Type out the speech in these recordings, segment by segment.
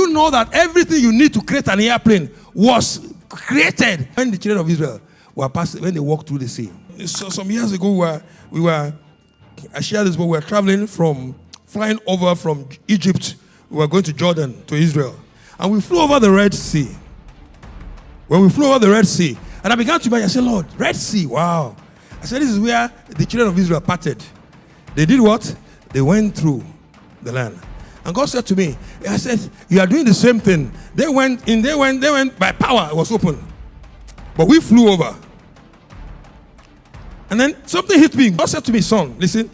you know that everything you need to create an airplane was created when the children of Israel were passing, when they walked through the sea? So some years ago, I shared this, but we were flying over from Egypt. We were going to Jordan, to Israel. And we flew over the Red Sea. When we flew over the Red Sea, and I began to imagine, I said, Lord, Red Sea, wow. I said, this is where the children of Israel parted. They did what? They went through the land. And God said to me, I said, you are doing the same thing. They went by power, it was open. But we flew over. And then something hit me. God said to me, son, listen.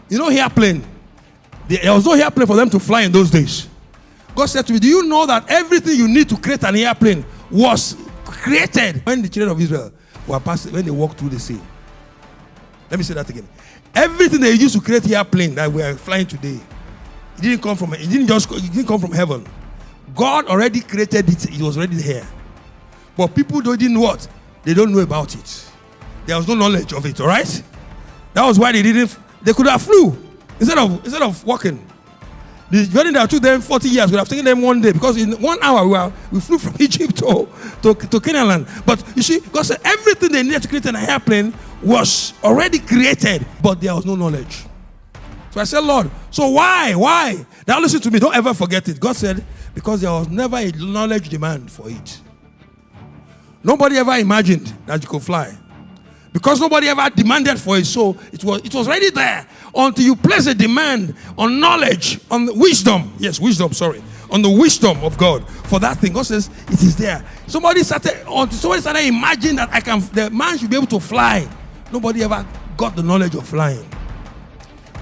You know airplane? There was no airplane for them to fly in those days. God said to me, do you know that everything you need to create an airplane was created when the children of Israel were passing, when they walked through the sea? Let me say that again. Everything they used to create airplane that we are flying today, it didn't come from heaven. God already created it. It was already here. But people didn't know what? They don't know about it. There was no knowledge of it, all right? That was why they could have flew instead of walking. The journey that took them 40 years would have taken them one day, because in 1 hour we flew from Egypt to Canaan land. But you see, God said everything they needed to create an airplane was already created, but there was no knowledge. So I said, Lord, so why? Now listen to me, don't ever forget it. God said, because there was never a knowledge demand for it. Nobody ever imagined that you could fly. Because nobody ever demanded for it, so it was already there until you place a demand on knowledge, on wisdom. Yes, wisdom, sorry. On the wisdom of God for that thing. God says it is there. Somebody started imagining that the man should be able to fly. Nobody ever got the knowledge of flying.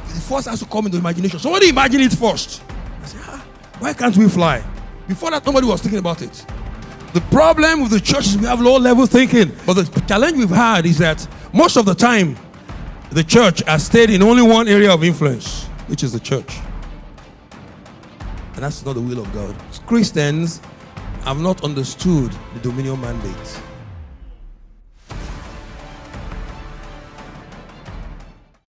It first has to come into imagination. Somebody imagine it first. I said, why can't we fly? Before that, nobody was thinking about it. The problem with the church is we have low-level thinking. But the challenge we've had is that most of the time, the church has stayed in only one area of influence, which is the church. And that's not the will of God. Christians have not understood the dominion mandate.